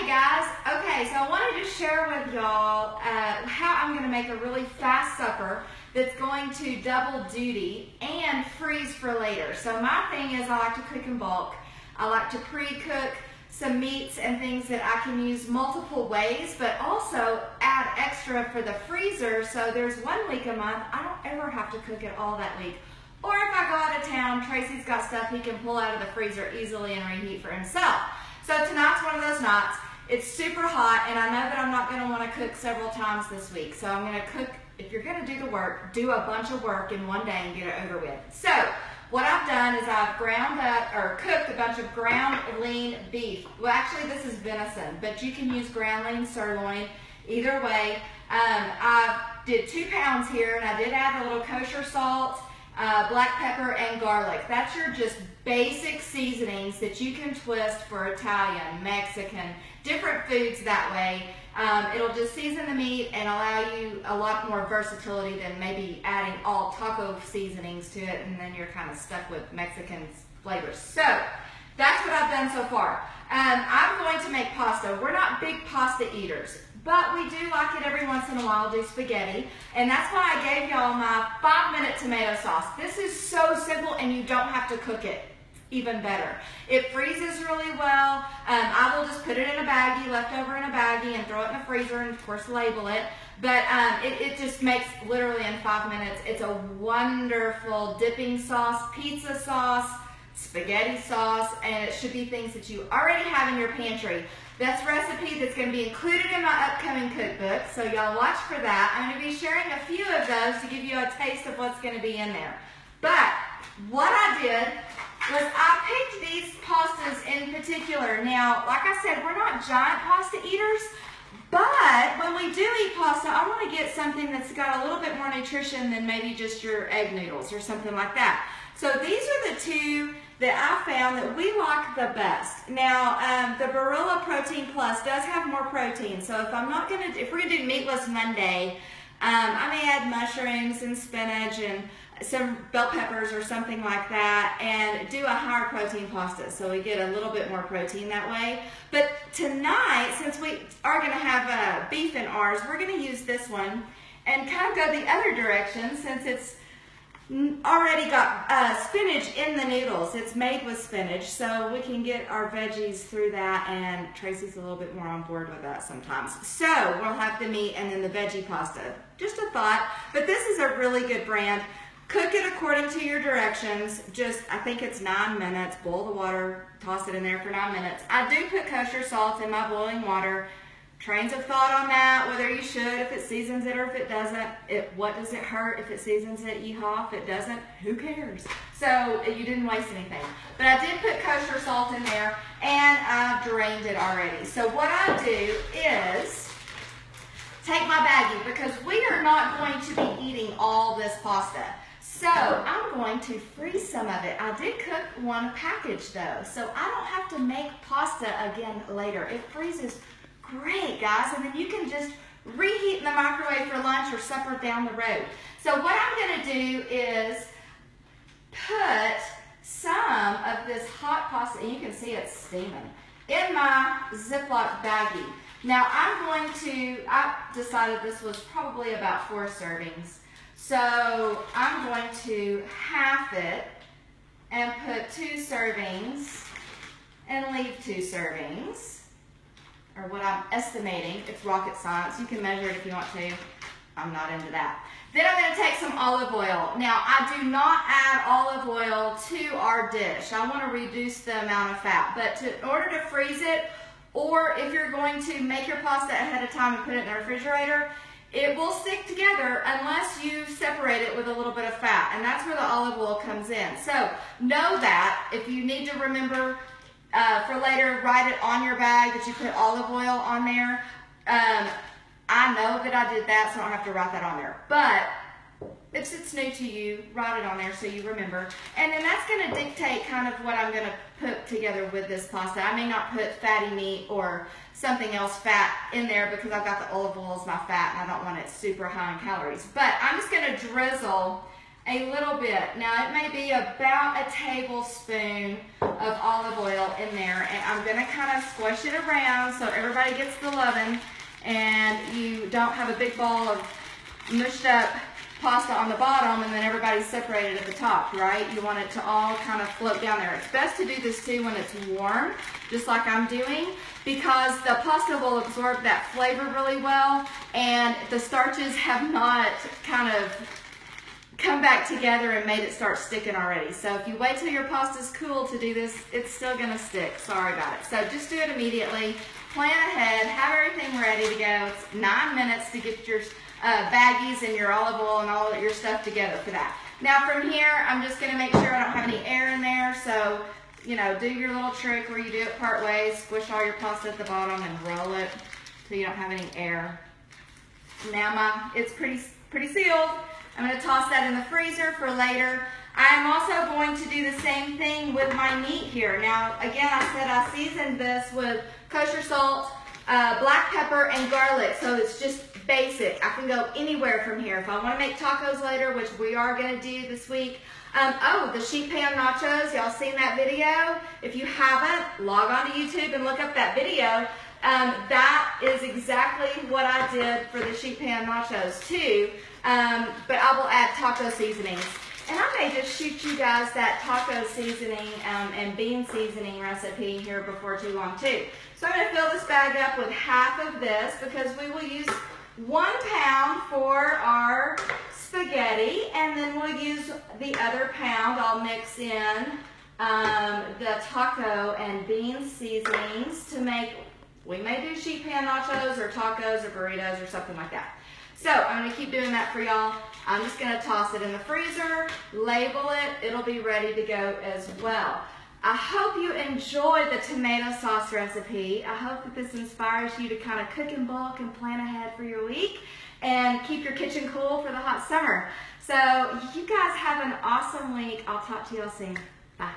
Hey guys, okay, so I wanted to share with y'all how I'm going to make a really fast supper that's going to double duty and freeze for later. So my thing is I like to cook in bulk. I like to pre-cook some meats and things that I can use multiple ways, but also add extra for the freezer. So there's 1 week a month, I don't ever have to cook it all that week. Or if I go out of town, Tracy's got stuff he can pull out of the freezer easily and reheat for himself. So tonight's one of those nights. It's super hot, and I know that I'm not going to want to cook several times this week. So I'm going to cook, if you're going to do the work, do a bunch of work in one day and get it over with. So what I've done is I've ground up, or cooked a bunch of ground lean beef. Well, actually this is venison, but you can use ground lean sirloin, either way. I did 2 pounds here, and I did add a little kosher salt, black pepper, and garlic. That's your just basic seasonings that you can twist for Italian, Mexican, different foods that way. It'll just season the meat and allow you a lot more versatility than maybe adding all taco seasonings to it, and then you're kind of stuck with Mexican flavors. So that's what I've done so far. I'm going to make pasta. We're not big pasta eaters, but we do like it every once in a while, do spaghetti. And that's why I gave y'all my 5-minute tomato sauce. This is so simple and you don't have to cook it. Even better. It freezes really well. I will just put it in a baggie, left over in a baggie, and throw it in the freezer and of course label it. But it just makes literally in 5 minutes. It's a wonderful dipping sauce, pizza sauce, spaghetti sauce, and it should be things that you already have in your pantry. That's a recipe that's going to be included in my upcoming cookbook, so y'all watch for that. I'm going to be sharing a few of those to give you a taste of what's going to be in there. But what I did was I picked these pastas in particular. Now, like I said, we're not giant pasta eaters, but when we do eat pasta, I want to get something that's got a little bit more nutrition than maybe just your egg noodles or something like that. So these are the 2 that I found that we like the best. Now, the Barilla Protein Plus does have more protein, so if we're gonna do meatless Monday, I may add mushrooms and spinach and some bell peppers or something like that, and do a higher protein pasta, so we get a little bit more protein that way. But tonight, since we are going to have beef in ours, we're going to use this one and kind of go the other direction, since it's already got spinach in the noodles. It's made with spinach, so we can get our veggies through that, and Tracy's a little bit more on board with that sometimes. So we'll have the meat and then the veggie pasta. Just a thought, but this is a really good brand. Cook it according to your directions. I think it's 9 minutes. Boil the water, toss it in there for 9 minutes. I do put kosher salt in my boiling water. Trains of thought on that, whether you should, if it seasons it or if it doesn't. What does it hurt if it seasons it? Yeehaw. If it doesn't, who cares? So you didn't waste anything. But I did put kosher salt in there, and I've drained it already. So what I do is take my baggie, because we are not going to be eating all this pasta. So I'm going to freeze some of it. I did cook 1 package though, so I don't have to make pasta again later. It freezes great, guys, and then you can just reheat in the microwave for lunch or supper down the road. So what I'm going to do is put some of this hot pasta, and you can see it's steaming, in my Ziploc baggie. Now I decided this was probably about 4 servings. So I'm going to half it and put 2 servings and leave 2 servings, or what I'm estimating. It's rocket science. You can measure it if you want to. I'm not into that. Then I'm going to take some olive oil. Now, I do not add olive oil to our dish. I want to reduce the amount of fat, but in order to freeze it, or if you're going to make your pasta ahead of time and put it in the refrigerator, it will stick together unless you separate it with a little bit of fat, and that's where the olive oil comes in. So know that. If you need to remember for later, write it on your bag that you put olive oil on there. I know that I did that, so I don't have to write that on there. But if it's new to you, write it on there so you remember. And then that's going to dictate kind of what I'm going to put together with this pasta. I may not put fatty meat or something else fat in there because I've got the olive oil as my fat and I don't want it super high in calories. But I'm just going to drizzle a little bit. Now it may be about a tablespoon of olive oil in there, and I'm gonna kind of squish it around so everybody gets the loving and you don't have a big ball of mushed up pasta on the bottom and then everybody's separated at the top, right? You want it to all kind of float down there. It's best to do this too when it's warm, just like I'm doing, because the pasta will absorb that flavor really well and the starches have not kind of come back together and made it start sticking already. So if you wait till your pasta's cool to do this, it's still gonna stick. Sorry about it. So just do it immediately. Plan ahead, have everything ready to go. It's 9 minutes to get your baggies and your olive oil and all of your stuff together for that. Now from here, I'm just gonna make sure I don't have any air in there. So, you know, do your little trick where you do it part ways, squish all your pasta at the bottom and roll it so you don't have any air. Now it's pretty sealed. I'm gonna toss that in the freezer for later. I'm also going to do the same thing with my meat here. Now, again, I said I seasoned this with kosher salt, black pepper, and garlic, so it's just basic. I can go anywhere from here. If I want to make tacos later, which we are going to do this week. Oh, the sheet pan nachos, y'all seen that video? If you haven't, log on to YouTube and look up that video. That is exactly what I did for the sheet pan nachos too, but I will add taco seasonings. And I may just shoot you guys that taco seasoning and bean seasoning recipe here before too long too. So I'm going to fill this bag up with half of this because we will use 1 pound for our spaghetti, and then we'll use the other pound. I'll mix in the taco and bean seasonings to make, we may do sheet pan nachos or tacos or burritos or something like that. So I'm going to keep doing that for y'all. I'm just going to toss it in the freezer, label it, it'll be ready to go as well. I hope you enjoyed the tomato sauce recipe. I hope that this inspires you to kind of cook in bulk and plan ahead for your week and keep your kitchen cool for the hot summer. So you guys have an awesome week. I'll talk to y'all soon. Bye.